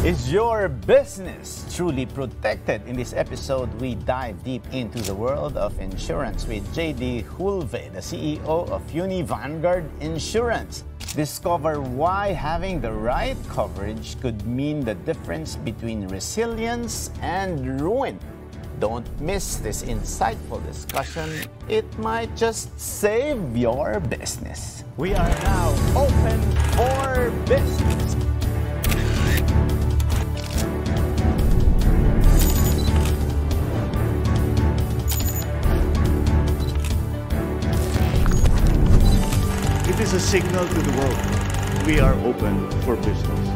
Is your business truly protected? In this episode, we dive deep into the world of insurance with JD Hulve, the CEO of Uni-Vanguard Insurance. Discover why having the right coverage could mean the difference between resilience and ruin. Don't miss this insightful discussion. It might just save your business. We are now open for business. It is a signal to the world. We are open for business.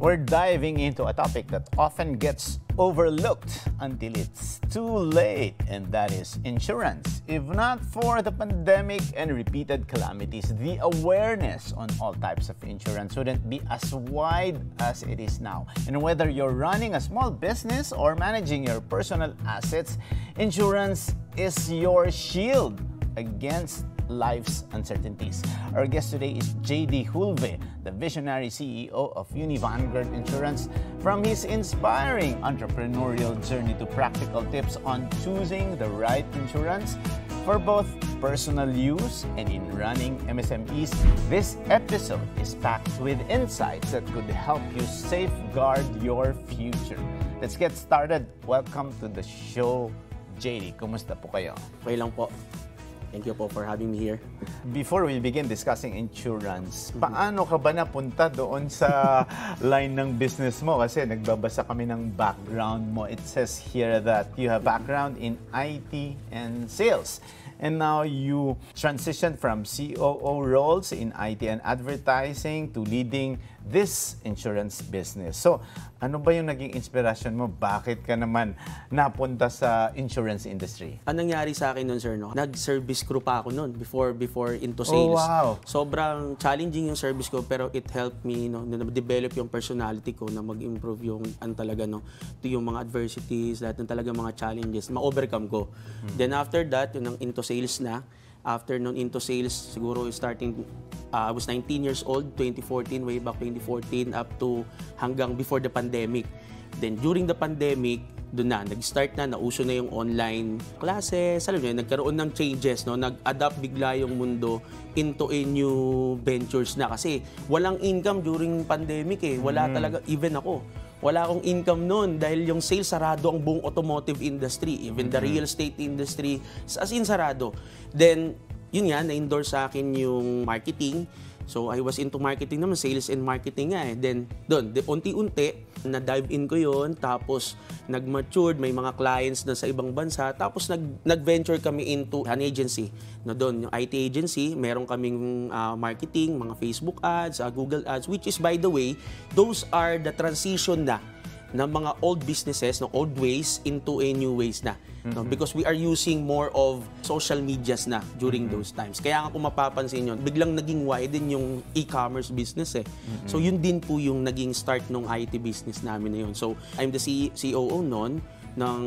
We're diving into a topic that often gets overlooked until it's too late, and that is insurance. If not for the pandemic and repeated calamities, the awareness on all types of insurance wouldn't be as wide as it is now. And whether you're running a small business or managing your personal assets, insurance is your shield against life's uncertainties. Our guest today is JD Hulve, the visionary CEO of Uni-Vanguard Insurance. From his inspiring entrepreneurial journey to practical tips on choosing the right insurance for both personal use and in running MSMEs, this episode is packed with insights that could help you safeguard your future. Let's get started. Welcome to the show, JD. Kumusta po kayo? Okay lang po. Thank you po for having me here. Before we begin discussing insurance, paano ka ba napunta doon sa line ng business mo? Kasi nagbabasa kami ng background mo. It says here that you have background in IT and sales. And now you transitioned from COO roles in IT and advertising to leading this insurance business. So, ano ba yung naging inspirasyon mo? Bakit ka naman napunta sa insurance industry? Ang nangyari sa akin nun, sir, no? Nag-service crew pa ako nun before into sales. Oh, wow. Sobrang challenging yung service ko, pero it helped me, no, na develop yung personality ko, na mag-improve yung talaga, no, to yung mga adversities, lahat ng talaga mga challenges, ma-overcome ko. Then after that, yun ang into sales na. After nun into sales, siguro starting, I was 19 years old, 2014, way back 2014, up to hanggang before the pandemic. Then during the pandemic, doon na, nag-start na, nauso na yung online classes, alam nyo, nagkaroon ng changes, no? Nag-adapt bigla yung mundo into a new ventures na. Kasi walang income during pandemic eh, wala talaga, even ako. Wala akong income noon dahil yung sales sarado ang buong automotive industry, even the real estate industry, as in sarado. Then, yun nga, na-endorse sa akin yung marketing. So, I was into marketing naman, sales and marketing nga eh. Then, doon, unti-unti, na-dive in ko yun, tapos nag-matured, may mga clients na sa ibang bansa, tapos nag-venture kami into an agency. No, doon, yung IT agency, meron kaming marketing, mga Facebook ads, Google ads, which is, by the way, those are the transition na ng mga old businesses, no, old ways into a new ways na. No? Because we are using more of social medias na during those times. Kaya nga kung mapapansin nyo, biglang naging wide din yung e-commerce business eh. So yun din po yung naging start ng IT business namin na yun. So I'm the COO noon ng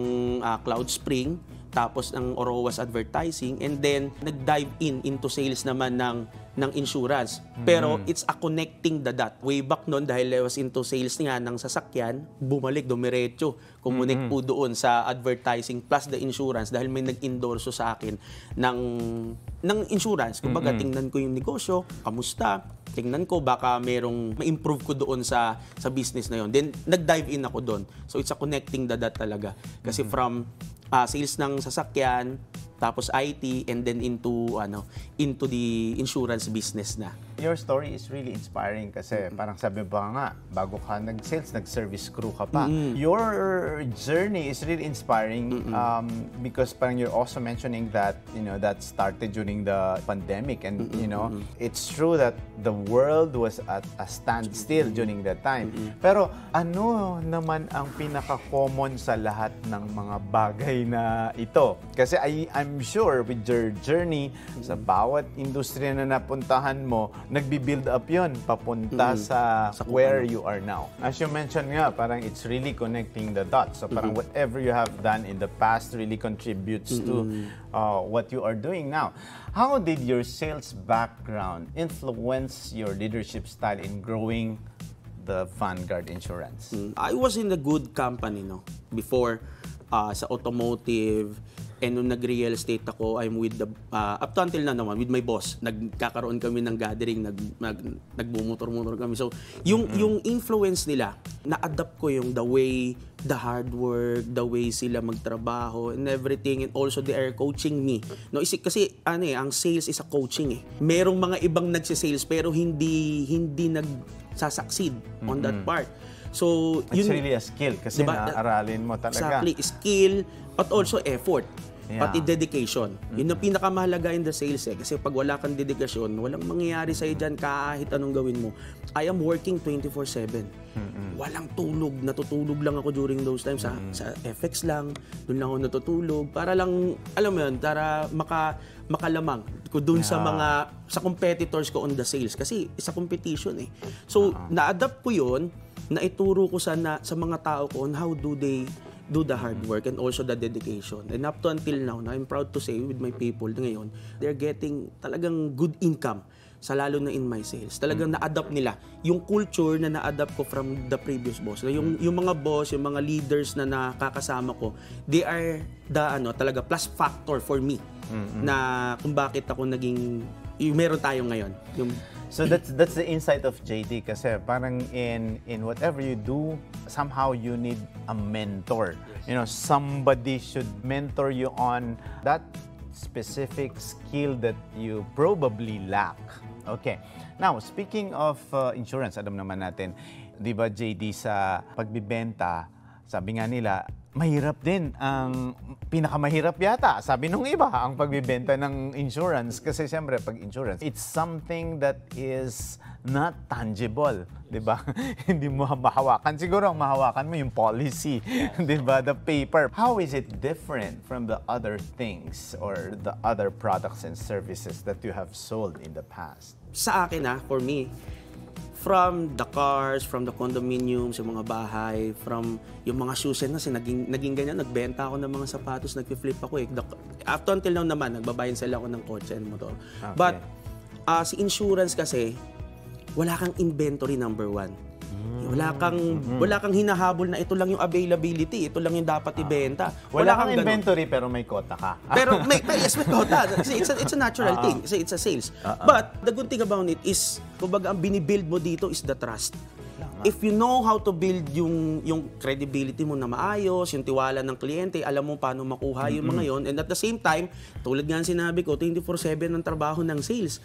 CloudSpring, tapos ng Orowas Advertising, and then nag-dive into sales naman ng insurance. Pero it's a connecting the dot. Way back noon, dahil I was into sales nga ng sasakyan, bumalik, dumiretso, connect po doon sa advertising plus the insurance dahil may nag-endorso sa akin ng insurance. Kumbaga, tingnan ko yung negosyo, kamusta, tingnan ko baka merong ma-improve ko doon sa business na yon. Then, nag-dive in ako doon. So, it's a connecting the dot talaga. Kasi from sales ng sasakyan, tapos IT, and then into the insurance business na. Your story is really inspiring kasi parang sabi ba nga, bago ka nag-sales, nag-service crew ka pa. Your journey is really inspiring because parang you're also mentioning that, that started during the pandemic, and it's true that the world was at a standstill during that time. Pero ano naman ang pinaka-common sa lahat ng mga bagay na ito? Kasi I'm sure with your journey sa bawat industriya na napuntahan mo, nagbi-build up yun papunta sa where you are now. As you mentioned nga, parang it's really connecting the dots. So parang whatever you have done in the past really contributes to what you are doing now. How did your sales background influence your leadership style in growing the Vanguard Insurance? I was in a good company, no? Before, sa automotive, and nung nag-real estate ako, I'm with the, up to until na naman, with my boss. Nagkakaroon kami ng gathering, nagbumotor-motor kami. So, yung influence nila, na-adapt ko yung the way, the hard work, the way sila magtrabaho, and everything, and also they are coaching me. No, kasi, ang sales is a coaching eh. Merong mga ibang nagsisales, pero hindi nagsasucceed on that part. So, it's really a skill kasi diba, na-aralin mo talaga. Exactly. Skill, but also effort. Pati dedication. Yun ang pinakamahalaga in the sales eh. Kasi pag wala kang dedikasyon, walang mangyayari sa'yo dyan kahit anong gawin mo. I am working 24/7. Walang tulog. Natutulog lang ako during those times. Sa FX lang. Doon lang ako natutulog. Para lang, alam mo yun, para makalamang ko doon sa competitors ko on the sales. Kasi isa competition eh. So, na-adapt ko yun, na ituro ko sa mga tao ko on how do they do the hard work and also the dedication. And up to until now, I'm proud to say with my people ngayon, they're getting talagang good income sa lalo na in my sales. Talagang na-adapt nila yung culture na na-adapt ko from the previous boss. Yung mga boss, yung mga leaders na nakakasama ko, they are the talaga plus factor for me na kung bakit ako naging meron tayo ngayon. So that's the insight of JD kasi parang in whatever you do, somehow you need a mentor. You know, somebody should mentor you on that specific skill that you probably lack. Okay. Now, speaking of insurance, alam naman natin, 'di ba JD sa pagbibenta, sabi nga nila, mahirap din ang pinakamahirap yata. Sabi nung iba, ang pagbibenta ng insurance. Kasi siyempre, pag insurance, it's something that is not tangible. Diba? Hindi mo mahawakan. Siguro ang mahawakan mo yung policy. Diba? The paper. How is it different from the other things or the other products and services that you have sold in the past? Sa akin for me, from the cars, from the condominiums, yung mga bahay, from yung mga shoes na naging ganyan, nagbenta ako ng mga sapatos, nagpi-flip ako eh. Up to until now naman, nagbabayan sila ako ng kotse and motor. Okay. But si insurance kasi, wala kang inventory number one. Wala kang hinahabol na ito lang yung availability, ito lang yung dapat ibenta. Wala kang inventory pero may quota ka. Pero may quota. Kasi it's a natural thing. Kasi it's a sales. But the good thing about it is, kumbaga ang binibuild mo dito is the trust. If you know how to build yung credibility mo na maayos, yung tiwala ng kliyente, alam mo paano makuha yung mga yon, and at the same time, tulad nga sinabi ko, 24/7 ang trabaho ng sales.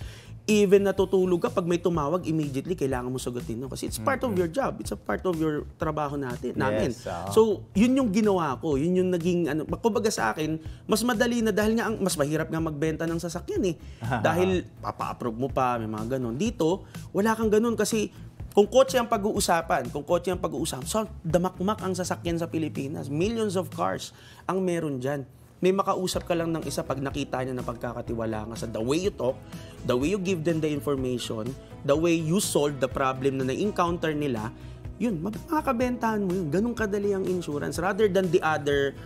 Even natutulog ka, pag may tumawag, immediately kailangan mo sagutin. No? Kasi it's part of your job. It's a part of your trabaho namin. Yes, So, yun yung ginawa ko. Yun yung naging, kumbaga sa akin, mas madali na dahil nga, mas mahirap nga magbenta ng sasakyan eh. Dahil papa-approve mo pa, may mga ganon. Dito, wala kang ganon kasi kung kotse ang pag-uusapan, so damakmak ang sasakyan sa Pilipinas. Millions of cars ang meron dyan. May makausap ka lang ng isa pag nakita niya na pagkakatiwala nga sa the way you talk, the way you give them the information, the way you solve the problem na na-encounter nila, yun, makakabentahan mo yun. Ganun kadali ang insurance rather than the other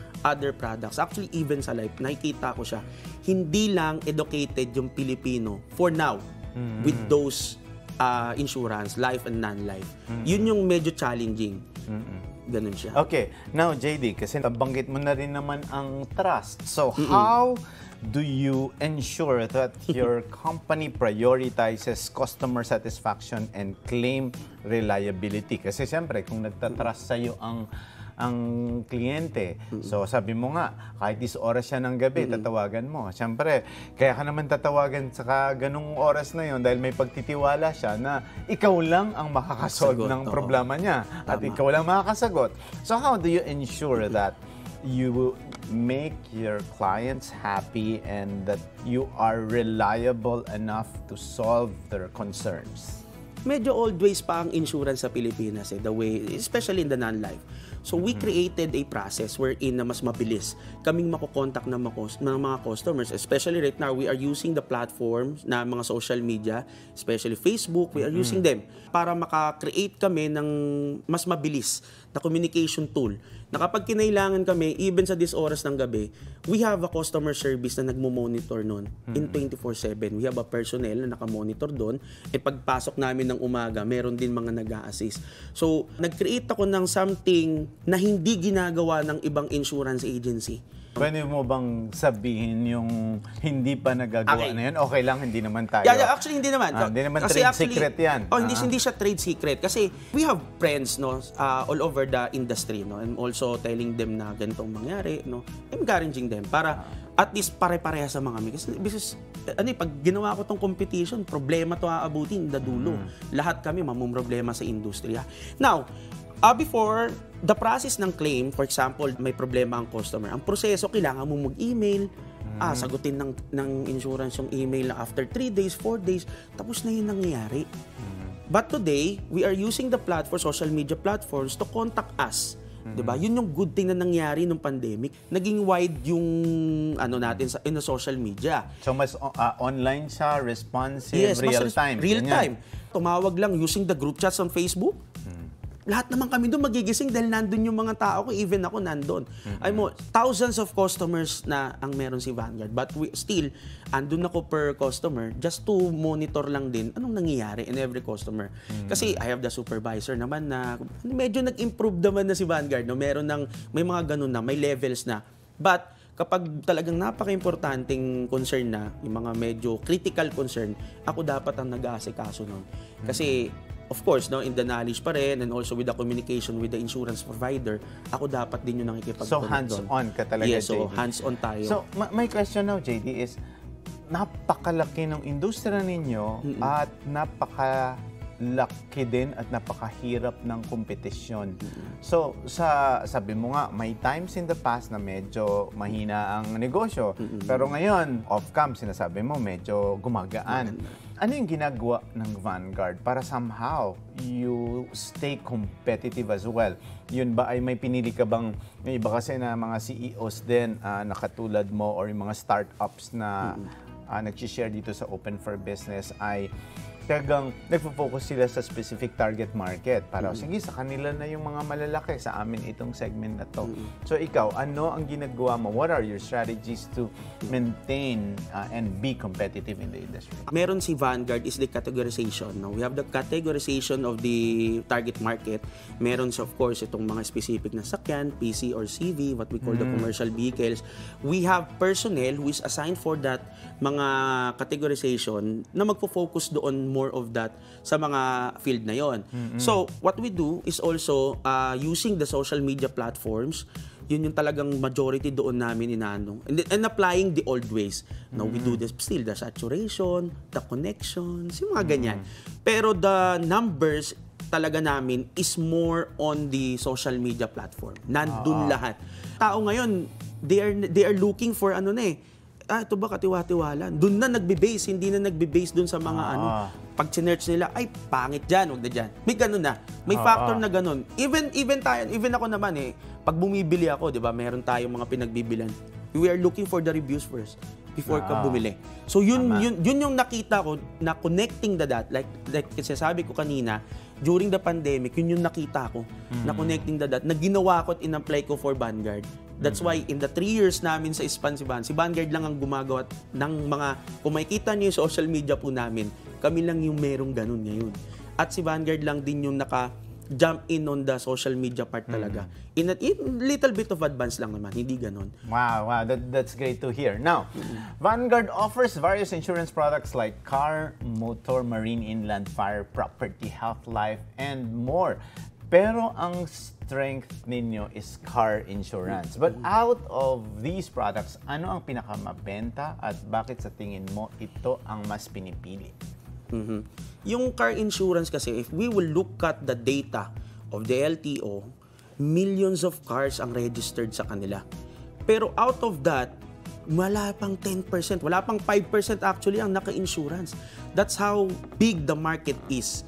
products. Actually, even sa life, nakikita ko siya, hindi lang educated yung Pilipino for now with those insurance, life and non-life. Yun yung medyo challenging. Ganun siya. Okay. Now, JD, kasi nabanggit mo na rin naman ang trust. So, how do you ensure that your company prioritizes customer satisfaction and claim reliability? Kasi siyempre, kung nagtatrust sa'yo ang kliyente. So, sabi mo nga, kahit 10 oras siya ng gabi, tatawagan mo. Siyempre, kaya ka naman tatawagan sa ganung oras na yon dahil may pagtitiwala siya na ikaw lang ang makakasolve ng problema niya. At ikaw lang makakasagot. So, how do you ensure that you make your clients happy and that you are reliable enough to solve their concerns? Medyo old ways pa ang insurance sa Pilipinas the way, especially in the non-life. So we created a process wherein na mas mabilis kaming makokontak ng mga customers. Especially right now, we are using the platforms na mga social media, especially Facebook, we are using them para maka-create kami ng mas mabilis na communication tool. Na kapag kinailangan kami, even sa this oras ng gabi, we have a customer service na nagmo-monitor nun in 24/7. We have a personnel na nakamonitor doon. E pagpasok namin ng umaga, meron din mga nag-a-assist. So, nag-create ako ng something na hindi ginagawa ng ibang insurance agency. Pwede mo bang sabihin yung hindi pa nagagawa na yan? Okay lang, hindi naman tayo. Yeah, actually hindi naman. Hindi naman kasi trade secret yan. Hindi siya trade secret. Kasi we have friends all over the industry. No? I'm also telling them na ganitong mangyari. No? I'm encouraging them para at least pare-pareha sa mga kami. Kasi pag ginawa ko tong competition, problema to aabutin na dulo. Lahat kami mamumroblema sa industriya. Now, before the process ng claim, for example, may problema ang customer. Ang proseso, kailangan mo mag-email, sagutin ng insurance yung email na after 3 days, 4 days, tapos na yun nangyayari. But today, we are using the platform, social media platforms to contact us. Diba? Yun yung good thing na nangyari nung pandemic. Naging wide yung natin in the social media. So mas online siya, responsive, real time. Real time. Tumawag lang using the group chats on Facebook. Lahat naman kami doon magigising dahil nandun yung mga tao ko, even ako nandun. Thousands of customers na ang meron si Vanguard. But still, andun ako per customer just to monitor lang din anong nangyayari in every customer. Kasi I have the supervisor naman na medyo nag-improve naman na si Vanguard. No? May mga ganun na, may levels na. But kapag talagang napaka-importanting concern na, yung mga medyo critical concern, ako dapat ang nag-aasikaso nun. Kasi of course, no, in the knowledge pa rin and also with the communication with the insurance provider, ako dapat din yung nakikipag-connect doon. So, hands-on ka talaga, yes, JD. so hands-on tayo. So, my question now, JD, is napakalaki ng industriya ninyo at napakalaki din at napakahirap ng kompetisyon. So, sabi mo nga, may times in the past na medyo mahina ang negosyo. Pero ngayon, off-cam, sinasabi mo, medyo gumagaan. Ano yung ginagawa ng Vanguard para somehow you stay competitive as well? Yun ba ay may pinili ka bang, yung iba kasi na mga CEOs din na katulad mo or yung mga startups na nag-share dito sa Open for Business ay talagang nagpo-focus sila sa specific target market. Para sige, sa kanila na yung mga malalaki, sa amin itong segment na to. So ikaw, ano ang ginagawa mo? What are your strategies to maintain and be competitive in the industry? Meron si Vanguard is the categorization. No? We have the categorization of the target market. Meron of course itong mga specific na sakyan, PC or CV, what we call the commercial vehicles. We have personnel who is assigned for that mga categorization na magpo-focus doon more of that sa mga field na yon. So, what we do is also using the social media platforms. Yun yung talagang majority doon namin inaano. And applying the old ways. Now, we do this still, the saturation, the connections, yung mga ganyan. Pero the numbers talaga namin is more on the social media platform. Nandun lahat. Tao ngayon, they are looking for ito ba katiwa-tiwala? Doon na nagbe-base, hindi na nagbe-base doon sa mga pag sinerch nila, ay pangit dyan, huwag na dyan. May ganun na. May factor na ganun. Even ako naman pag bumibili ako, di ba, meron tayong mga pinagbibilan. We are looking for the reviews first before ka bumili. So yun yung nakita ko na connecting the dot, like sabi ko kanina, during the pandemic, yun yung nakita ko na connecting the dot, na ginawa ko at in-apply ko for Vanguard. That's why in the 3 years namin sa si Vanguard lang ang gumagawa ng mga, kung makikita niyo yung social media po namin, kami lang yung merong ganun ngayon. At si Vanguard lang din yung naka-jump in on the social media part talaga. In little bit of advance lang naman, hindi ganun. Wow, that's great to hear. Now, Vanguard offers various insurance products like car, motor, marine, inland, fire, property, health, life, and more. Pero ang strength ninyo is car insurance. But out of these products, ano ang pinakamabenta at bakit sa tingin mo ito ang mas pinipili? Yung car insurance kasi, if we will look at the data of the LTO, millions of cars ang registered sa kanila. Pero out of that, wala pang 10%, wala pang 5% actually ang naka-insurance. That's how big the market is.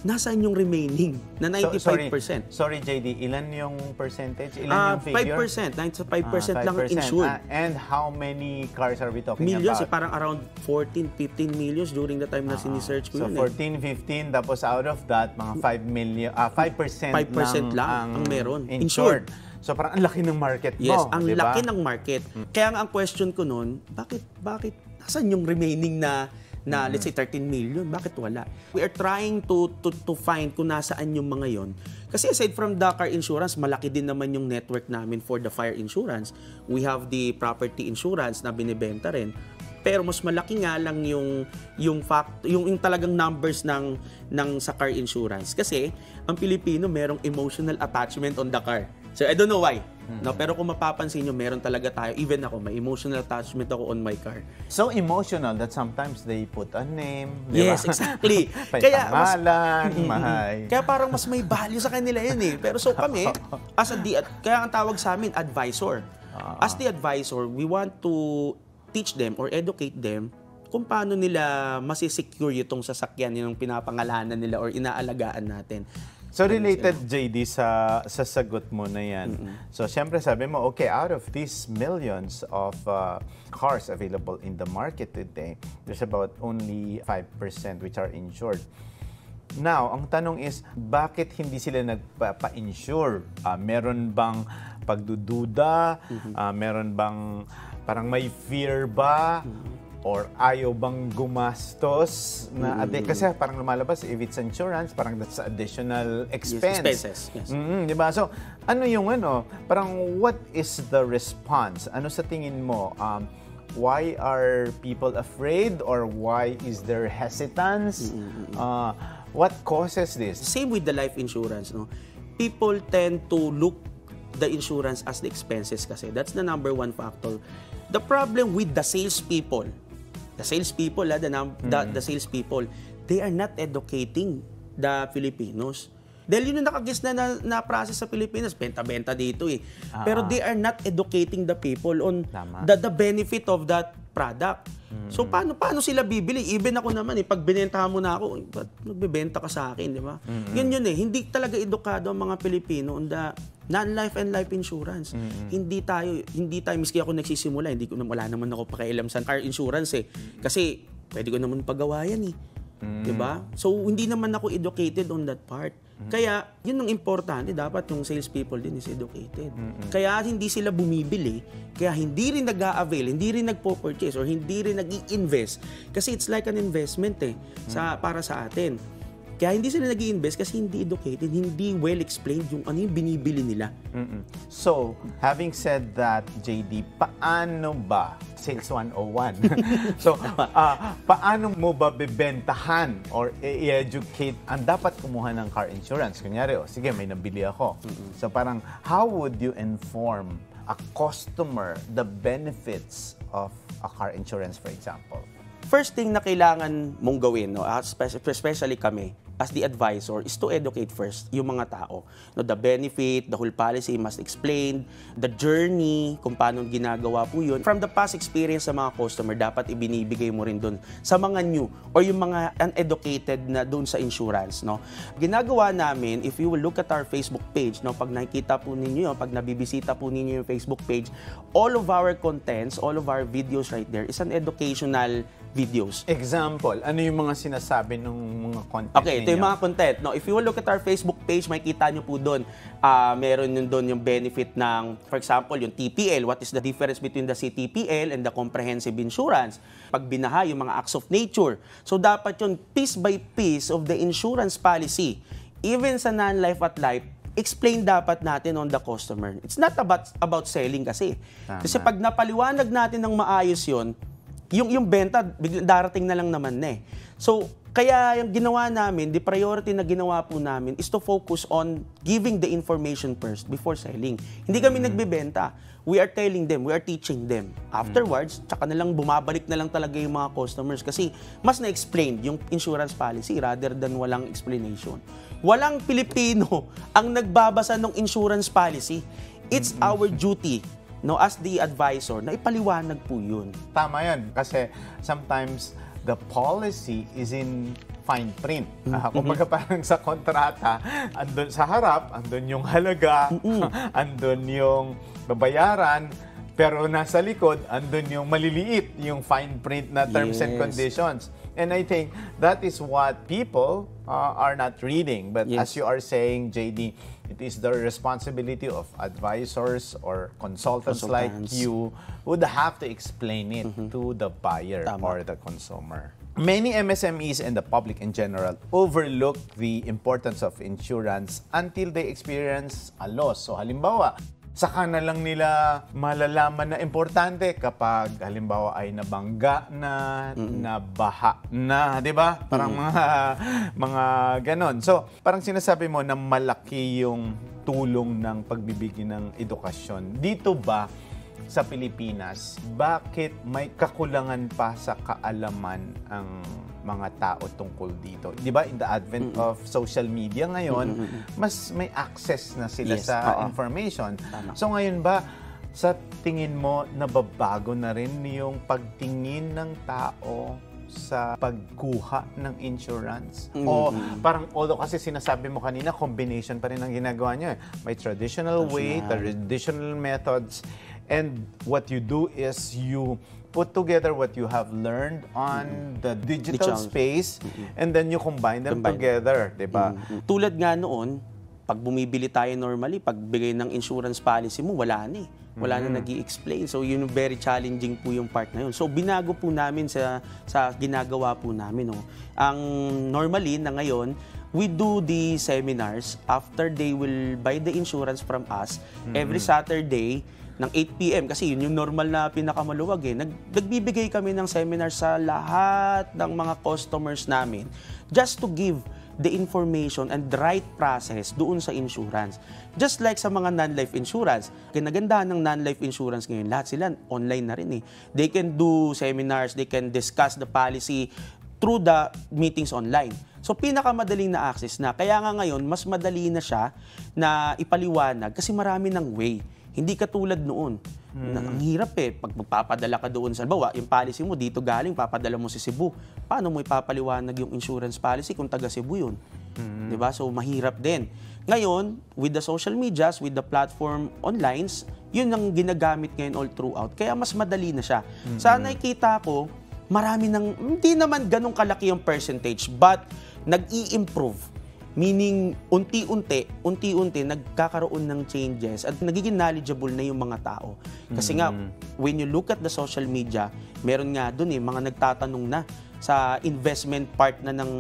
nasaan yung remaining na 95%? Sorry, JD, ilan yung percentage? Ilan yung figure? 5%. 95% lang ang insured. And how many cars are we talking Millions, about? parang around 14, 15 millions during the time na sinisearch ko So, yun. 14, 15, tapos out of that, mga 5% lang ang meron. Insured. So, parang ang laki ng market mo. Yes, ang diba? laki ng market. Kaya nga ang question ko noon, bakit nasaan yung remaining na let's say 13 million, bakit wala? We are trying to find kung nasaan yung mga yon. Kasi aside from the car insurance, malaki din naman yung network namin for the fire insurance. We have the property insurance na binibenta rin. Pero mas malaki nga lang yung talagang numbers ng sa car insurance kasi ang Pilipino merong emotional attachment on the car. So I don't know why. No, pero kung mapapansin nyo, meron talaga tayo. Even ako, may emotional attachment ako on my car. So emotional that sometimes they put a name. Di Yes, ba? exactly. Kaya kaya parang mas may value sa kanila yun eh. Pero so kami, kaya ang tawag sa amin, advisor. As the advisor, we want to teach them or educate them kung paano nila masisecure itong sasakyan yung pinapangalanan nila or inaalagaan natin. So related, JD, sa sagot mo na yan. So syempre sabi mo, okay, out of these millions of cars available in the market today, there's about only 5% which are insured. Now, ang tanong is, bakit hindi sila nagpa-insure? Meron bang pagdududa? Meron bang parang may fear ba? Or ayaw bang gumastos na kasi parang lumalabas if it's insurance, parang that's additional expense. Yes, expenses, yes. Diba? So, ano yung parang what is the response? Ano sa tingin mo? Why are people afraid or why is there hesitance? What causes this? Same with the life insurance, no? People tend to look the insurance as the expenses kasi. That's the number one factor. The problem with the salespeople, the salespeople, they are not educating the Filipinos. Dahil yun yung nakagis na process sa Pilipinas, benta-benta dito eh. Pero they are not educating the people on the benefit of that product. So paano sila bibili? Even ako naman pag binentahan mo na ako, ba't nagbebenta ka sa akin, di ba? Yun eh, hindi talaga edukado ang mga Pilipino on the non-life and life insurance. Hindi tayo miski ako nagsisimula, wala naman ako pakialam sa car insurance eh. Kasi pwede ko naman pagawa yan eh. 'Di ba? So hindi naman ako educated on that part. Kaya yun ang importante, dapat yung salespeople din is educated. Kaya hindi sila bumibili, kaya hindi rin nag-a-avail, hindi rin nagpo-purchase or hindi rin nag-i-invest kasi it's like an investment para sa atin. Kaya hindi sila nag-i-invest kasi hindi educated, hindi well explained yung ano yung binibili nila. So, having said that, JD, paano ba Sales 101? So, paano mo ba bibentahan or i-educate ang dapat kumuha ng car insurance? Kunyari, sige, may nabili ako. So, parang how would you inform a customer the benefits of a car insurance, for example? First thing na kailangan mong gawin, no, especially kami, as the advisor, is to educate first yung mga tao. No, the benefit, the whole policy must explain, the journey, kung paano ginagawa po yun. From the past experience sa mga customer, dapat ibinibigay mo rin dun sa mga new or yung mga uneducated na dun sa insurance. No? Ginagawa namin, if you will look at our Facebook page, no, pag nakikita po ninyo, pag nabibisita po ninyo yung Facebook page, all of our contents, all of our videos right there is an educational videos. Example, ano yung mga sinasabi ng mga content Okay, ito yung mga content. No, if you will look at our Facebook page, makikita nyo po doon, meron yun doon yung benefit ng, for example, yung TPL. What is the difference between the CTPL and the comprehensive insurance? Pag binaha, yung mga acts of nature. So, dapat yun, piece by piece of the insurance policy, even sa non-life at life, explain dapat natin on the customer. It's not about selling kasi. Tama. Kasi pag napaliwanag natin ng maayos yun, yung benta, darating na lang naman eh. So, kaya yung ginawa namin, the priority na ginawa po namin is to focus on giving the information first before selling. Hindi kami nagbebenta. We are telling them, we are teaching them. Afterwards, tsaka na lang bumabalik na lang talaga yung mga customers kasi mas na-explain yung insurance policy rather than walang explanation. Walang Pilipino ang nagbabasa ng insurance policy. It's our duty, no, as the advisor, na ipaliwanag po yun. Tama yan. Kasi sometimes the policy is in fine print. Kumbaga parang sa kontrata, andun sa harap, andun yung halaga, andun yung babayaran, pero nasa likod, andun yung maliliit, yung fine print na terms and conditions. And I think that is what people are not reading. But as you are saying, JD, it is the responsibility of advisors or consultants like you would have to explain it to the buyer or the consumer. Many MSMEs and the public in general overlook the importance of insurance until they experience a loss. So halimbawa, saka na lang nila malalaman na importante kapag halimbawa ay nabangga na, nabaha na, 'di ba? Parang mga ganon. So, parang sinasabi mo na malaki yung tulong ng pagbibigay ng edukasyon. Dito ba sa Pilipinas, bakit may kakulangan pa sa kaalaman ang mga tao tungkol dito? Di ba, in the advent of social media ngayon, mas may access na sila sa information. So ngayon ba, sa tingin mo, nababago na rin yung pagtingin ng tao sa pagkuha ng insurance? O parang, although kasi sinasabi mo kanina, combination pa rin ang ginagawa nyo. May traditional way, traditional methods, and what you do is you put together what you have learned on the digital space and then you combine them together, di ba? Tulad nga noon, pag bumibili tayo normally, pag bigay ng insurance policy mo, wala na eh. Wala na nag-i-explain. So, yun very challenging po yung part na yun. So, binago po namin sa ginagawa po namin. No? Ang normally na ngayon, we do the seminars after they will buy the insurance from us every Saturday ng 8 p.m. Kasi yun yung normal na pinakamaluwag eh. Nagbibigay kami ng seminar sa lahat ng mga customers namin just to give the information and the right process doon sa insurance. Just like sa mga non-life insurance, kinagandahan ng non-life insurance ngayon, lahat sila online na rin eh. They can do seminars, they can discuss the policy through the meetings online. So, pinakamadaling na access na. Kaya nga ngayon, mas madali na siya na ipaliwanag kasi marami ng way. Hindi katulad noon. Ang hirap eh. Pag magpapadala ka doon sa bawa, yung policy mo dito galing, papadala mo sa Cebu. Paano mo ipapaliwanag yung insurance policy kung taga Cebu yun? Diba? So, mahirap din. Ngayon, with the social medias, with the platform online, yun ang ginagamit ngayon all throughout. Kaya mas madali na siya. Sa nakikita ko, marami hindi naman ganun kalaki yung percentage, but nag-i-improve. Meaning, unti-unti nagkakaroon ng changes at nagiging knowledgeable na yung mga tao. Kasi nga, when you look at the social media, meron nga dun mga nagtatanong na sa investment part na ng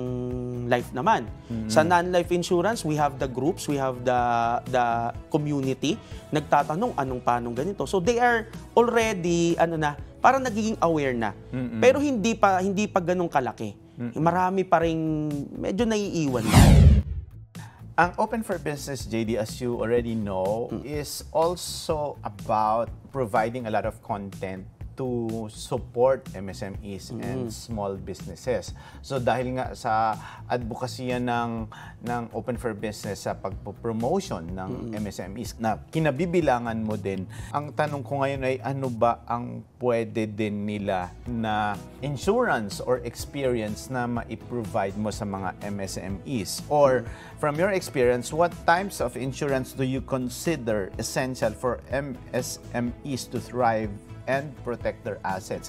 life naman. Sa non-life insurance, we have the groups, we have the community, nagtatanong paanong ganito. So they are already, parang nagiging aware na. Pero hindi pa ganun kalaki. Marami pa rin medyo naiiwan na. Ang Open for Business, JD, as you already know, is also about providing a lot of content to support MSMEs and small businesses. So dahil nga sa advokasya ng Open for Business sa pagpo-promotion ng MSMEs na kinabibilangan mo din, ang tanong ko ngayon ay ano ba ang pwede din nila na insurance or experience na ma-provide mo sa mga MSMEs? Or from your experience, what types of insurance do you consider essential for MSMEs to thrive and protect their assets?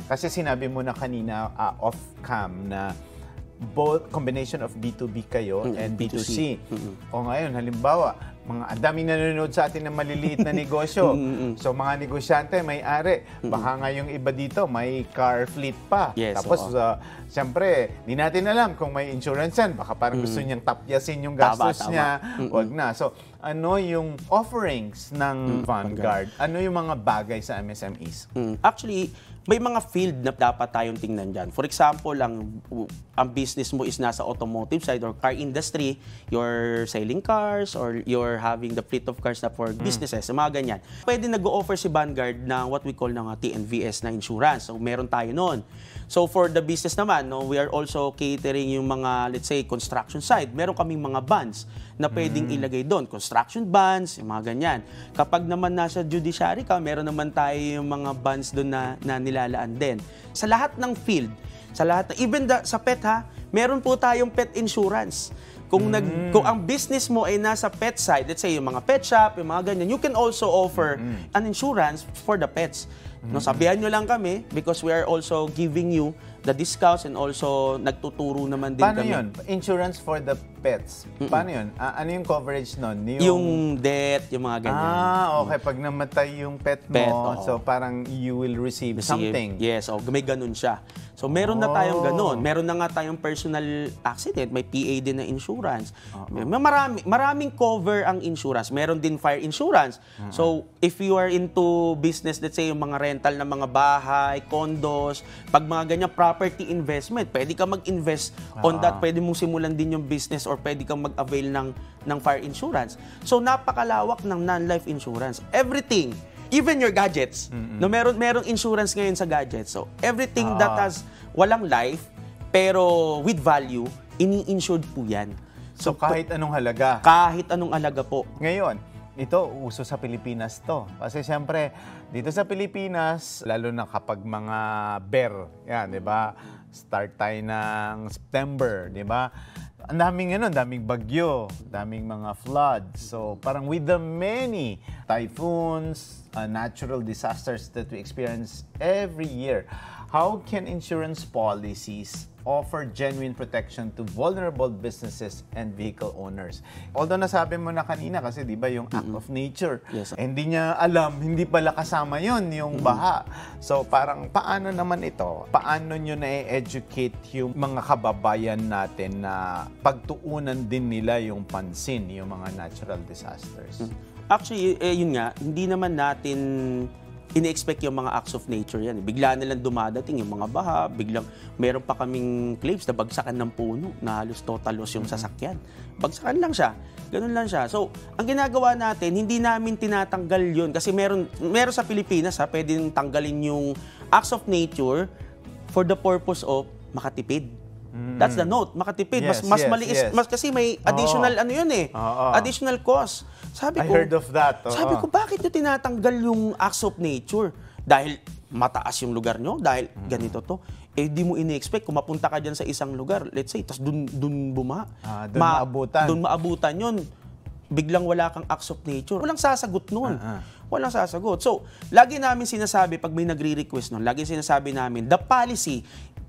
Kasi sinabi mo na kanina off-cam na both combination of B2B kayo and B2C. O ngayon, halimbawa, ang daming nanonood sa atin ng maliliit na negosyo. So mga negosyante, may-ari, baka nga yung iba dito, may car fleet pa. Yes, tapos, siyempre, di natin alam kung may insurance yan. Baka parang gusto niyang tapyasin yung gastos niya. Wag na. So, ano yung offerings ng Vanguard? Ano yung mga bagay sa MSMEs? Actually, may mga field na dapat tayong tingnan dyan. For example, ang business mo is nasa automotive side or car industry, you're selling cars or you're having the fleet of cars na for businesses, mga ganyan. Pwede nag-o-offer si Vanguard na what we call ng TNVS na insurance. So, meron tayo noon. So, for the business naman, we are also catering yung mga, let's say, construction side. Meron kaming mga bonds na pwedeng ilagay doon. Construction bonds, yung mga ganyan. Kapag naman nasa judiciary ka, meron naman tayo yung mga bonds doon na nilalaan din. Sa lahat ng field, Sa lahat, even sa pet ha, meron po tayong pet insurance. Kung ang business mo ay nasa pet side, let's say yung mga pet shop, yung mga ganyan, you can also offer an insurance for the pets. No, sabihan nyo lang kami because we are also giving you the discounts and also nagtuturo naman din Paano kami. yun? Insurance for the pets. Paano yun? Ano yung coverage nun? Yung death, yung mga ganyan. Okay. Pag namatay yung pet mo, oo. so parang you will receive something. Yes, may ganun siya. So meron na tayong ganun. Meron na nga tayong personal accident, may PA din na insurance. Maraming cover ang insurance. Meron din fire insurance. So if you are into business, let's say yung mga rental ng mga bahay, condos, pag mga ganyan property investment, pwede ka mag-invest on that. Pwede mong simulan din yung business or pwede kang mag-avail ng fire insurance. So napakalawak ng non-life insurance. Everything, even your gadgets. No, merong insurance ngayon sa gadgets. So everything that has walang life pero with value, ini-insured po 'yan. So kahit anong halaga. Kahit anong halaga po. Ngayon, ito uso sa Pilipinas 'to. Kasi siyempre, dito sa Pilipinas, lalo na kapag mga bear, 'yan, 'di ba? Start tayo ng September, 'di ba? Ang daming bagyo, daming mga floods. So parang with the many typhoons, natural disasters that we experience every year, how can insurance policies offer genuine protection to vulnerable businesses and vehicle owners? Although nasabi mo na kanina kasi 'di ba yung act of nature, Yes, hindi niya alam, hindi pala kasama 'yon yung baha. So parang paano naman ito? Paano niyo na-educate yung mga kababayan natin na pagtuunan din nila yung pansin yung mga natural disasters? Actually, yun nga, hindi naman natin ini-expect yung mga acts of nature yan. Bigla nilang dumadating yung mga baha, biglang meron pa kaming claims na bagsakan ng puno, na halos total loss yung sasakyan. Bagsakan lang siya. Ganun lang siya. So, ang ginagawa natin, hindi namin tinatanggal yun. Kasi meron sa Pilipinas, pwedeng tanggalin yung acts of nature for the purpose of makatipid. That's the note, makatipid. Yes, mas yes, maliis, yes. mas kasi may additional ano yun eh. Additional cost. Sabi I ko, heard of that. Sabi ko, bakit nyo tinatanggal yung acts of nature? Dahil mataas yung lugar nyo? Dahil ganito to? Eh, di mo ini-expect kung mapunta ka dyan sa isang lugar, let's say, tas dun bumaha. Dun maabutan. Dun maabutan yun. Biglang wala kang acts of nature. Walang sasagot nun. Walang sasagot. So, lagi namin sinasabi, pag may nagre-request nun, lagi sinasabi namin, the policy,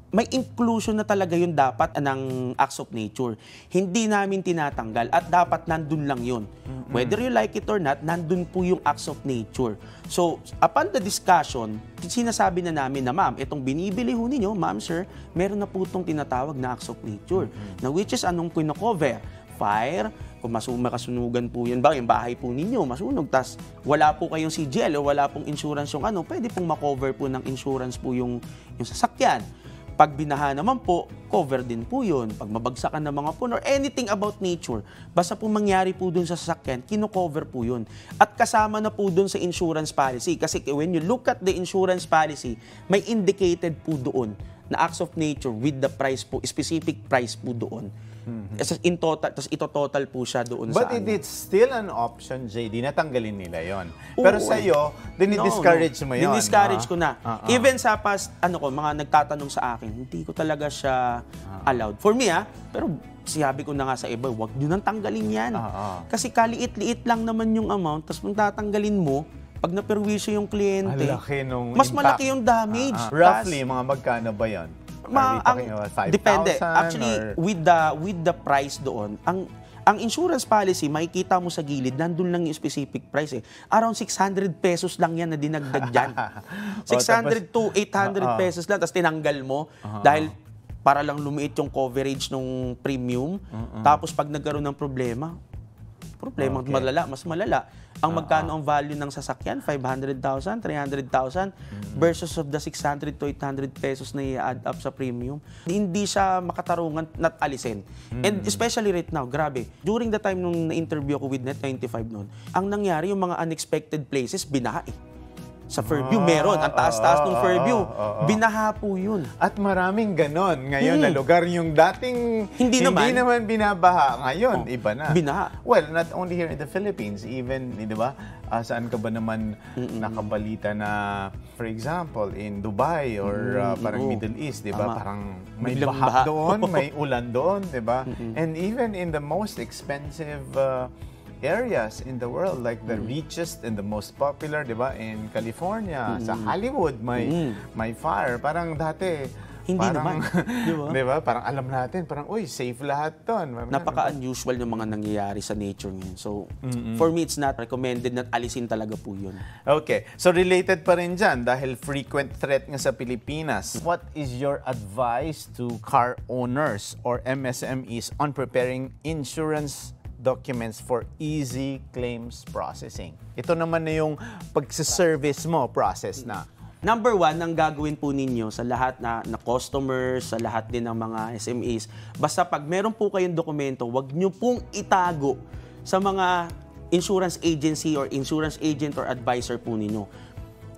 may inclusion na talaga yun dapat ng acts of nature. Hindi namin tinatanggal at dapat nandun lang yun. Whether you like it or not, nandun po yung acts of nature. So, upon the discussion, sinasabi na namin na, ma'am, itong binibili ho ninyo, ma'am, sir, meron na po itong tinatawag na acts of nature. Na which is anong kino-cover? Fire, kung makasunugan po yun ba, yung bahay po ninyo, masunog, tas wala po kayong CGL o wala pong insurance yung ano, pwede pong makover po ng insurance po yung sasakyan. Pag binaha naman po, cover din po yun. Pag mabagsakan ng mga puno or anything about nature, basta po mangyari po dun sa sasakyan, kino-cover po yun. At kasama na po dun sa insurance policy. Kasi when you look at the insurance policy, may indicated po doon na acts of nature with the price po, specific price po doon. In total, tas ito total po siya doon But sa it's still an option, JD, natanggalin nila yon. Pero sa iyo, dinidiscourage mo yon. Dinidiscourage ko na. Even sa past, mga nagtatanong sa akin, hindi ko talaga siya allowed. For me, pero sabi ko na nga sa iba, wag nyo nang tanggalin yan. Kasi kaliit-liit lang naman yung amount, tapos kung tatanggalin mo, pag naperwisyo yung kliyente, mas malaki yung damage. Roughly, mga magkano ba yon? Depende. Actually, with the price doon, ang insurance policy, makikita mo sa gilid, nandun lang yung specific price eh. Around 600 pesos lang yan na dinagdag dyan. 600 to 800 pesos lang, tapos tinanggal mo dahil para lang lumiit yung coverage ng premium. Tapos pag nagkaroon ng problema, mas malala. Ang magkano ang value ng sasakyan? 500,000, 300,000 versus of the 600 to 800 pesos na i-add up sa premium. Hindi siya makatarungan at alisin. And especially right now, grabe. During the time nung na-interview ko with Net95 noon, ang nangyari yung mga unexpected places, binaha eh. Sa Fairview, meron. Ang taas-taas ng Fairview. Binaha po yun. At maraming ganon ngayon na lugar yung dating Hindi naman binabaha. Ngayon, iba na. Binaha. Well, not only here in the Philippines, even, di ba, saan ka ba naman nakabalita na, for example, in Dubai or parang Middle East, di ba? Parang may Biglang baha baha. doon, may ulan doon, di ba? And even in the most expensive areas in the world, like the richest and the most popular, di ba, in California, sa Hollywood, may fire. Parang dati, Hindi parang, naman. di ba? Parang alam natin, parang, uy, safe lahat doon. Napaka-unusual yung mga nangyayari sa nature ngayon. So, for me, it's not recommended na alisin talaga po yun. Okay. So, related pa rin dyan dahil frequent threat nga sa Pilipinas. What is your advice to car owners or MSMEs on preparing insurance documents for easy claims processing? Ito naman na yung pagsiservice mo, process na. Number one, ang gagawin po ninyo sa lahat na customers, sa lahat din ng mga SMEs, basta pag meron po kayong dokumento, wag nyo pong itago sa mga insurance agency or insurance agent or advisor po ninyo.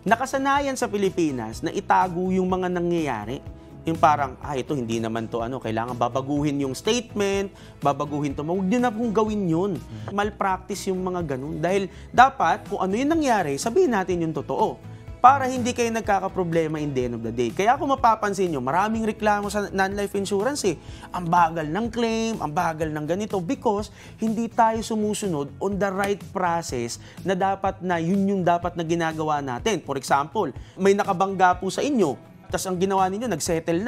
Nakasanayan sa Pilipinas na itago yung mga nangyayari. Yung parang, ito hindi naman to kailangan babaguhin yung statement, babaguhin to. Huwag nyo na pong gawin yun. Malpractice yung mga ganun. Dahil dapat, kung ano yung nangyari, sabihin natin yung totoo. Para hindi kayo nagkakaproblema in the end of the day. Kaya kung mapapansin nyo, maraming reklamo sa non-life insurance Ang bagal ng claim, ang bagal ng ganito because hindi tayo sumusunod on the right process na dapat na yun yung dapat na ginagawa natin. For example, may nakabangga po sa inyo, tapos ang ginawa ninyo, nagsettle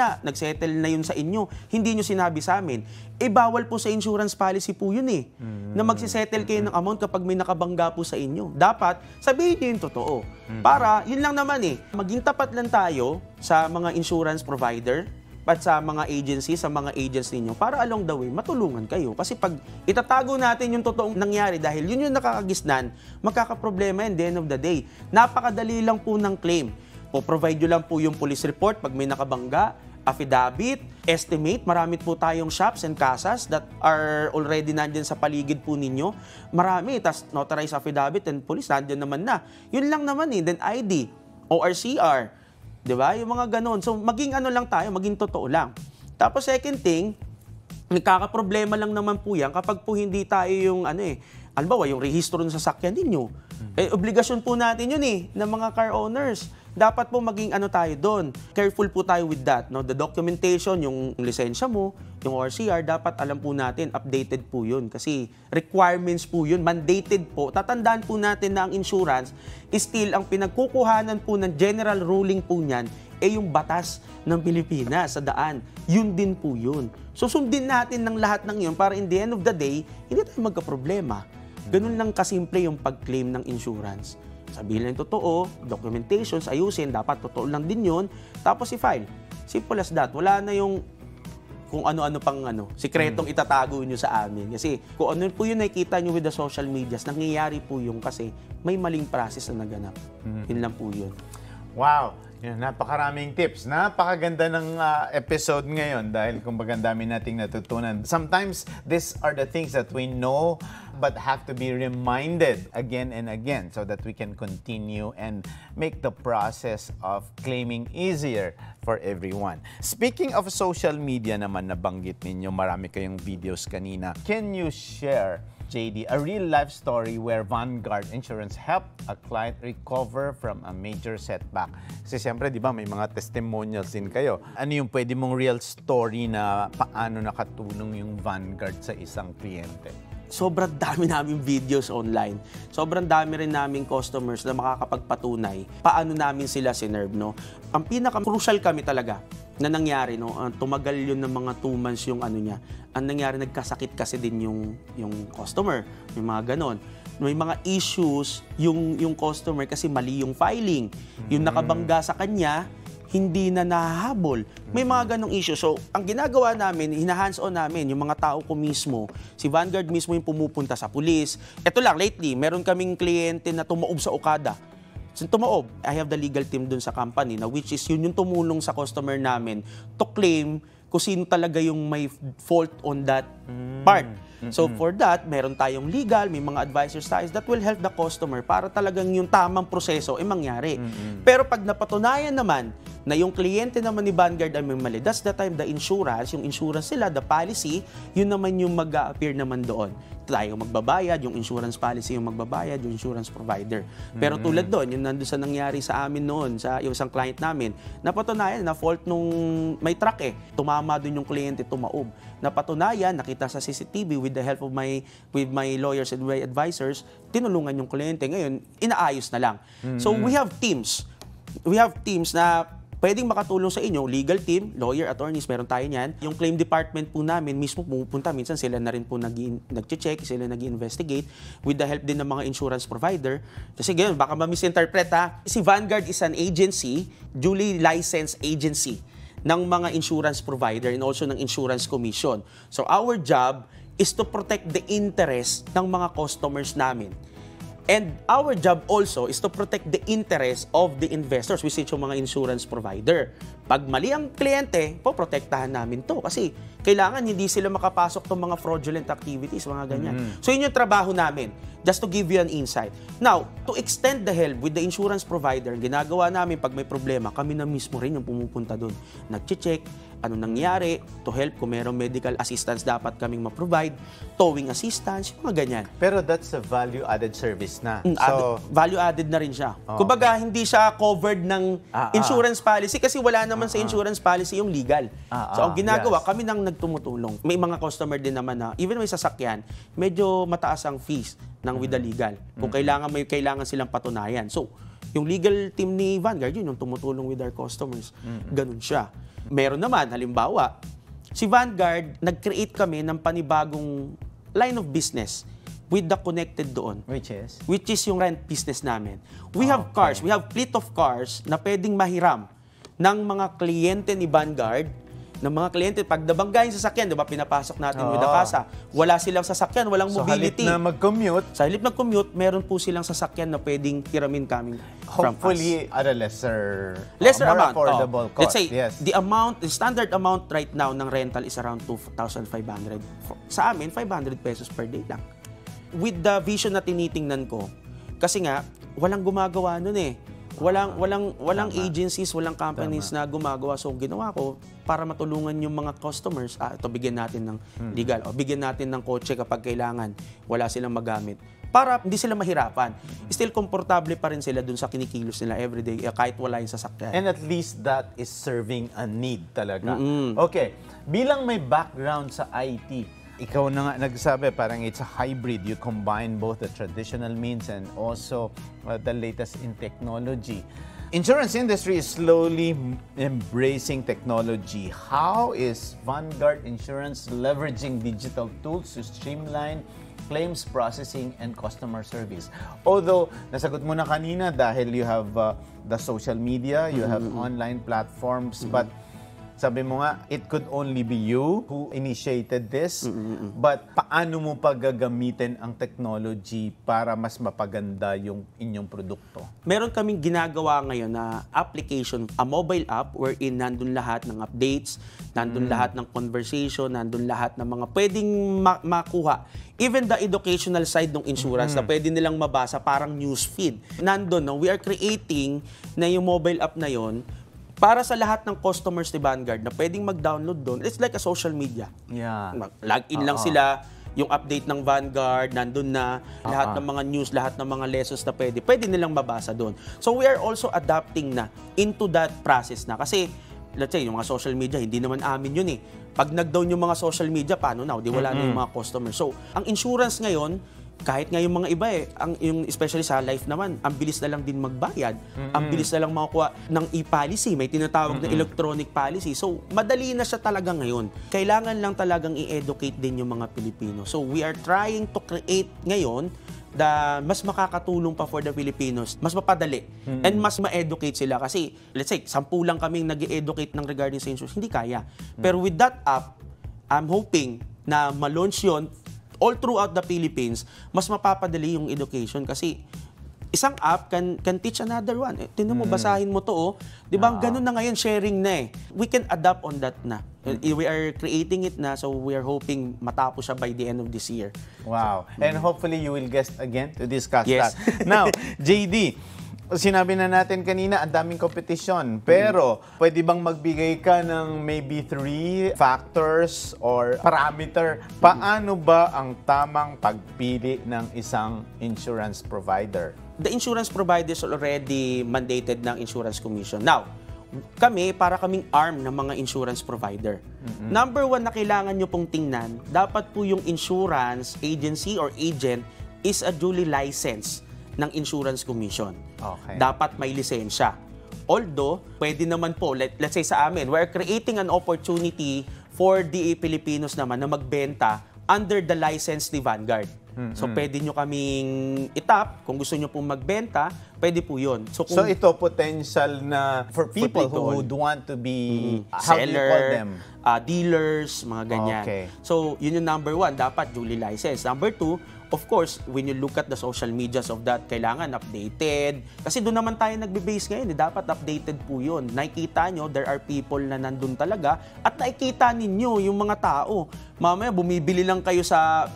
na yun sa inyo. Hindi nyo sinabi sa amin. Bawal po sa insurance policy po yun na magsisettle kayo ng amount kapag may nakabangga po sa inyo. Dapat, sabihin nyo yung totoo. Para, yun lang naman maging tapat lang tayo sa mga insurance provider at sa mga agency, sa mga agents ninyo, para along the way, matulungan kayo. Kasi pag itatago natin yung totoong nangyari dahil yun yung nakakagisnan, magkakaproblema in the end of the day. Napakadali lang po ng claim. Po-provide nyo lang po yung police report pag may nakabangga, affidavit, estimate. Marami po tayong shops and casas that are already nandyan sa paligid po ninyo. Marami, tas notarized affidavit and police, nandyan naman na. Yun lang naman Then ID, ORCR, di ba? Yung mga ganon. So, maging lang tayo, maging totoo lang. Tapos, second thing, nagkakaproblema lang naman po yan kapag po hindi tayo yung halimbawa, yung rehistro ng sasakyan ninyo. Obligasyon po natin yun ng mga car owners. Dapat po maging tayo doon. Careful po tayo with that. No? The documentation, yung lisensya mo, yung ORCR, dapat alam po natin, updated po yun. Kasi requirements po yun, mandated po. Tatandaan po natin na ang insurance is still ang pinagkukuhanan po ng general ruling po niyan yung batas ng Pilipinas sa daan. Yun din po yun. So sundin natin ng lahat ng yun para in the end of the day, hindi tayo magka-problema. Ganun lang kasimple yung pag-claim ng insurance. Sabihin lang totoo, documentations, ayusin, dapat totoo lang din yun, tapos i-file. Simple as that. Wala na yung kung ano-ano pang sikretong itatago nyo sa amin. Kasi kung ano po yun nakikita nyo with the social medias, nangyayari po yung kasi may maling process na naganap. Yun lang po yun. Wow! Napakaraming tips. Napakaganda ng episode ngayon dahil kumbaga dami nating natutunan. Sometimes, these are the things that we know but have to be reminded again and again so that we can continue and make the process of claiming easier for everyone. Speaking of social media naman, nabanggit ninyo, marami kayong videos kanina. Can you share, JD, a real-life story where Vanguard Insurance helped a client recover from a major setback? Kasi siyempre, di ba, may mga testimonials din kayo. Ano yung pwede mong real story na paano nakatulong yung Vanguard sa isang kliyente? Sobrang dami naming videos online. Sobrang dami rin naming customers na makakapagpatunay paano namin sila sinerve, no? Ang pinaka-crucial kami talaga na nangyari, no? Tumagal yun ng mga 2 months yung niya. Ang nangyari, nagkasakit kasi din yung customer. May mga ganon. May mga issues yung customer kasi mali yung filing. Yung nakabangga sa kanya, hindi na nahahabol. May mga ganong issue. So, ang ginagawa namin, hina-hands-on namin, yung mga tao ko mismo, si Vanguard mismo yung pumupunta sa pulis. Ito lang, lately, meron kaming kliyente na tumaob sa Okada. So, tumaob, I have the legal team dun sa company, na which is yun yung tumulong sa customer namin to claim kung sino talaga yung may fault on that part. So for that, meron tayong legal, may mga advisors tayo that will help the customer para talagang yung tamang proseso ay mangyari. Pero pag napatunayan naman na yung kliyente naman ni Vanguard ay may mali, that's the time the insurance, yung insurance nila, the policy, yun naman yung mag-a-appear naman doon. Tayo magbabayad, yung insurance policy yung magbabayad, yung insurance provider. Pero tulad doon, yung nandun sa nangyari sa amin noon, sa yung isang client namin, napatunayan na fault nung may truck tumama doon yung kliyente, tumaob. Napatunayan, nakita sa CCTV with the help of my lawyers and my advisors, tinulungan yung kliyente. Ngayon, inaayos na lang. So we have teams. We have teams na pwedeng makatulong sa inyo, legal team, lawyer, attorneys, meron tayo niyan. Yung claim department po namin, mismo pumupunta, minsan sila na rin po nag-check, sila nag-investigate with the help din ng mga insurance provider. Kasi ganyan, baka ma-misinterpret ha. Si Vanguard is an agency, duly licensed agency ng mga insurance provider and also ng insurance commission. So our job is to protect the interest ng mga customers namin. And our job also is to protect the interest of the investors, which is yung mga insurance provider. Pag mali ang kliyente, poprotektahan namin to. Kasi kailangan hindi sila makapasok ng mga fraudulent activities, mga ganyan. So yun yung trabaho namin, just to give you an insight. Now, to extend the help with the insurance provider, ginagawa namin pag may problema, kami na mismo rin yung pumupunta doon. Nag-check, ano nangyari, to help kung mayroong medical assistance dapat kaming ma-provide, towing assistance, mga ganyan. Pero that's a value-added service na. Value-added na rin siya. Kumbaga, hindi siya covered ng insurance policy kasi wala naman sa insurance policy yung legal. So, ang ginagawa, kami nang nagtumutulong. May mga customer din naman na, even may sasakyan, medyo mataas ang fees ng with the legal. Kung kailangan silang patunayan. So, yung legal team ni Vanguard, yun yung tumutulong with our customers. Ganun siya. Meron naman, halimbawa, si Vanguard, nag-create kami ng panibagong line of business with the connected doon. Which is yung rent business namin. We have cars, we have fleet of cars na pwedeng mahiram ng mga kliyente ni Vanguard, ng mga kliyente, pag nabangga yung sasakyan, di ba, pinapasok natin with the kasa, wala silang sasakyan, walang mobility. Sa halip na mag-commute, meron po silang sasakyan na pwedeng hiramin kami from us. Hopefully, at a lesser more amount. Affordable cost. Let's say, the standard amount right now ng rental is around 2,500. Sa amin, 500 pesos per day lang. With the vision na tinitingnan ko, kasi nga, walang gumagawa nun Walang agencies, walang companies na gumagawa. So, ginawa ko para matulungan yung mga customers. Ito, bigyan natin ng legal. O, bigyan natin ng kotse kapag kailangan. Wala silang magamit. Para hindi sila mahirapan. Still, komportable pa rin sila dun sa kinikilos nila everyday kahit wala yung sasakyan. And at least that is serving a need talaga. Okay. Bilang may background sa IT, ikaw na nga nagsabi, parang it's a hybrid. You combine both the traditional means and also the latest in technology. Insurance industry is slowly embracing technology. How is Vanguard Insurance leveraging digital tools to streamline claims processing and customer service? Although, nasagot mo na kanina dahil you have the social media, you have online platforms, but sabi mo nga, it could only be you who initiated this. But paano mo paggagamitin ang technology para mas mapaganda yung inyong produkto? Meron kaming ginagawa ngayon na application, a mobile app wherein nandun lahat ng updates, nandun lahat ng conversation, nandun lahat ng mga pwedeng makuha. Even the educational side ng insurance na pwede nilang mabasa, parang news feed. Nandun, we are creating na yung mobile app na yon para sa lahat ng customers ni Vanguard na pwedeng mag-download doon. It's like a social media. Log-in lang sila, yung update ng Vanguard, nandun na, lahat ng mga news, lahat ng mga lessons na pwede nilang mabasa doon. So we are also adapting na into that process na. Kasi, let's say, yung mga social media, hindi naman amin yun Pag nag-down yung mga social media, paano na? Di wala na yung mga customers. So, ang insurance ngayon, kahit nga yung mga iba yung especially sa life naman, ang bilis na lang din magbayad, ang bilis na lang makukuha ng e-policy, may tinatawag na electronic policy. So, madali na siya talaga ngayon. Kailangan lang talagang i-educate din yung mga Pilipino. So, we are trying to create ngayon na mas makakatulong pa for the Filipinos, mas mapadali, and mas ma-educate sila. Kasi, let's say, 10 lang kaming nag-educate ng regarding sa insurance, hindi kaya. Pero with that app, I'm hoping na ma-launch yun all throughout the Philippines, mas mapapadali yung education kasi isang app can teach another one. Tingnan mo, basahin mo to, oh. 'Di ba? Ganun na ngayon, sharing na eh. We can adapt on that na. We are creating it na, so we are hoping matapos siya by the end of this year. Wow. And hopefully you will guest again to discuss Yes. that. Now, JD, sinabi na natin kanina, ang daming kompetisyon. Pero, pwede bang magbigay ka ng maybe 3 factors or parameter? Paano ba ang tamang pagpili ng isang insurance provider? The insurance provider is already mandated ng Insurance Commission. Now, kami, para kaming arm ng mga insurance provider. Number 1 na kailangan nyo pong tingnan, dapat po yung insurance agency or agent is a duly licensed ng Insurance Commission. Okay. Dapat may lisensya. Although, pwede naman po, let's say sa amin, we're creating an opportunity for the Filipinos naman na magbenta under the license ni Vanguard. So, pwede nyo kaming itap. Kung gusto nyo pong magbenta, pwede po yun. So, So, ito potential na for people who would want to be, how do you call seller, them? Dealers, mga ganyan. Okay. So, yun yung number 1, dapat duly licensed. Number 2, of course, when you look at the social medias of that, kailangan updated. Kasi doon naman tayo nagbe-base ngayon, dapat updated po yun. Nakikita nyo, there are people na nandun talaga at nakikita ninyo yung mga tao. Mamaya, bumibili lang kayo sa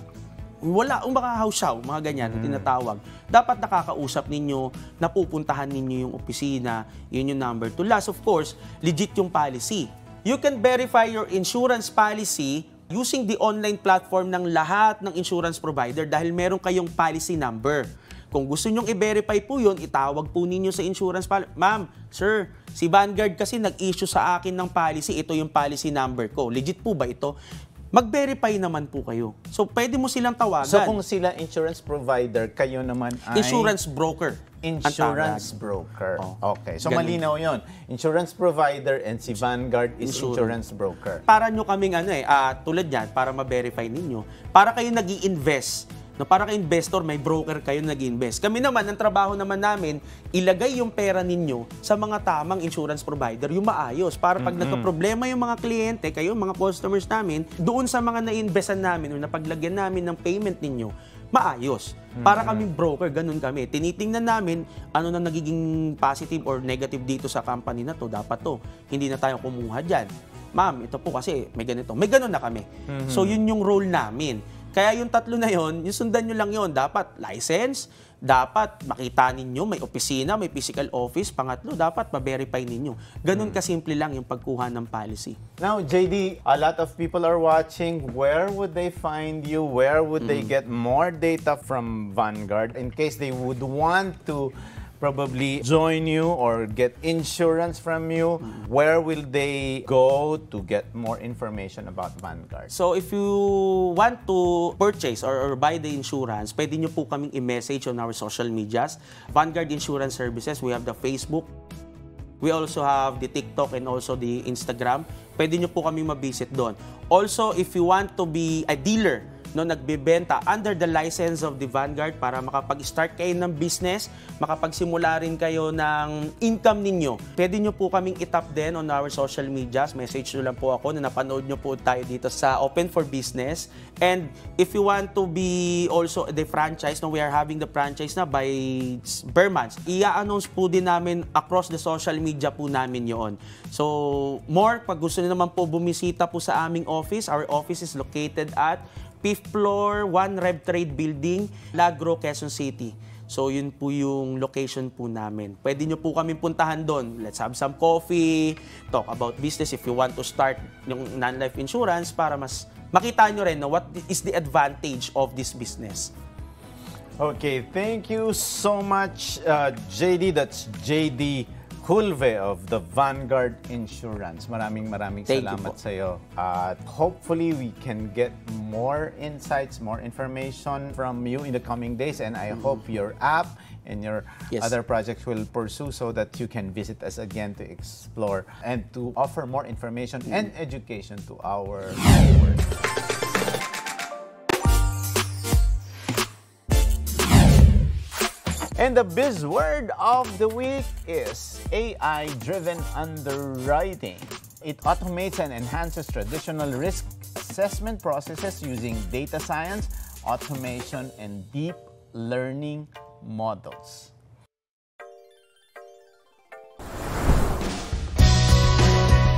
wala, mga house-show, mga ganyan, tinatawag. Dapat nakakausap ninyo, napupuntahan ninyo yung opisina, yun yung number 2. Last, of course, legit yung policy. You can verify your insurance policy using the online platform ng lahat ng insurance provider dahil meron kayong policy number. Kung gusto nyong i-verify po yun, itawag po ninyo sa insurance policy. Ma'am, sir, si Vanguard kasi nag-issue sa akin ng policy, ito yung policy number ko. Legit po ba ito? Mag-verify naman po kayo. So, pwede mo silang tawagan. So, kung sila insurance provider, kayo naman ay... Insurance broker. Insurance broker. Oh, Okay. So, ganun. malinaw yon. Insurance provider and si Vanguard is insurance broker. Para nyo kaming tulad yan, para ma-verify ninyo, para kayo nag-i-invest. No, para kay investor, may broker kayo nag-invest. Kami naman, ang trabaho naman namin, ilagay yung pera ninyo sa mga tamang insurance provider, yung maayos. Para pag nagka-problema yung mga kliyente, kayo, mga customers namin, doon sa mga na-investan namin o napaglagyan namin ng payment ninyo, maayos. Para kaming broker, ganun kami. Tinitingnan namin ano na nagiging positive or negative dito sa company na to. Dapat to. Hindi na tayo kumuha dyan. Ma'am, ito po kasi may ganito. May ganun na kami. So, yun yung role namin. Kaya yung 3 na yon, yung sundan nyo lang yon. Dapat license, dapat makita ninyo, may opisina, may physical office. Pangatlo, dapat ma-verify ninyo. Ganun kasimple lang yung pagkuha ng policy. Now, JD, a lot of people are watching. Where would they find you? Where would they get more data from Vanguard in case they would want to probably join you or get insurance from you? Where will they go to get more information about Vanguard? So, if you want to purchase or buy the insurance, pwede nyo po kaming i-message on our social medias. Vanguard Insurance Services, we have the Facebook. We also have the TikTok and also the Instagram. Pwede nyo po kaming ma-visit doon. Also, if you want to be a dealer, no, nagbebenta under the license of the Vanguard para makapag-start kayo ng business, makapagsimula rin kayo ng income ninyo. Pwede nyo po kaming itap din on our social medias. Message nyo lang po ako na napanood nyo po tayo dito sa Open for Business. And if you want to be also the franchise, no, we are having the franchise na by Bermans. I-announce po din namin across the social media po namin yon. So, more, pag gusto nyo naman po bumisita po sa aming office, our office is located at 5th floor, 1 Rev Trade Building, Lagro, Quezon City. So, yun po yung location po namin. Pwede nyo po kami puntahan doon. Let's have some coffee, talk about business if you want to start yung non-life insurance para mas makita nyo rin na what is the advantage of this business. Okay, thank you so much, JD. That's JD Hulve of the Vanguard Insurance. Maraming salamat sa iyo. At hopefully we can get more insights, more information from you in the coming days, and I hope your app and your other projects will pursue so that you can visit us again to explore and to offer more information and education to our viewers. And the buzzword of the week is AI-driven underwriting. It automates and enhances traditional risk assessment processes using data science, automation, and deep learning models.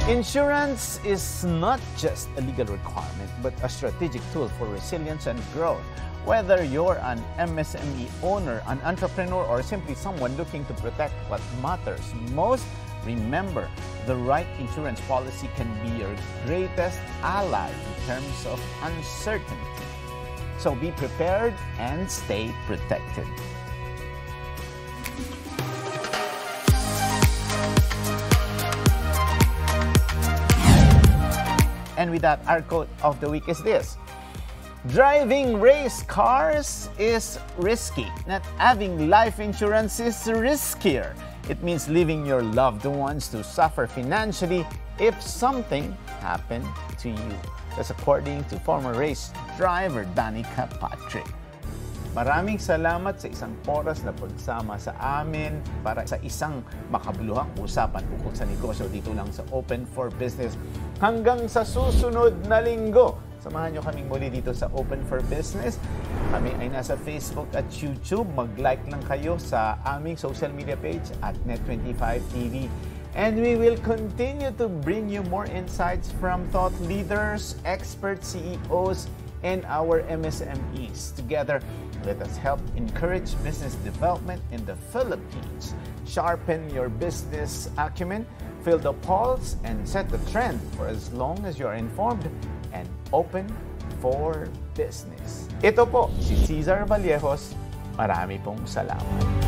Insurance is not just a legal requirement, but a strategic tool for resilience and growth. Whether you're an MSME owner, an entrepreneur, or simply someone looking to protect what matters most, remember, the right insurance policy can be your greatest ally in terms of uncertainty. So be prepared and stay protected. And with that, our quote of the week is this: driving race cars is risky. Not having life insurance is riskier. It means leaving your loved ones to suffer financially if something happened to you. That's according to former race driver Danica Patrick. Maraming salamat sa isang oras na pagsama sa amin para sa isang makabuluhang usapan ukol sa negosyo dito lang sa Open for Business. Hanggang sa susunod na linggo, samahan nyo kaming muli dito sa Open for Business. Kami ay nasa Facebook at YouTube. Mag-like lang kayo sa aming social media page at Net25TV. And we will continue to bring you more insights from thought leaders, expert CEOs, and our MSMEs. Together, let us help encourage business development in the Philippines. Sharpen your business acumen, feel the pulse, and set the trend for as long as you are informed and open for business. Ito po si Cesar Vallejos. Marami pong salamat.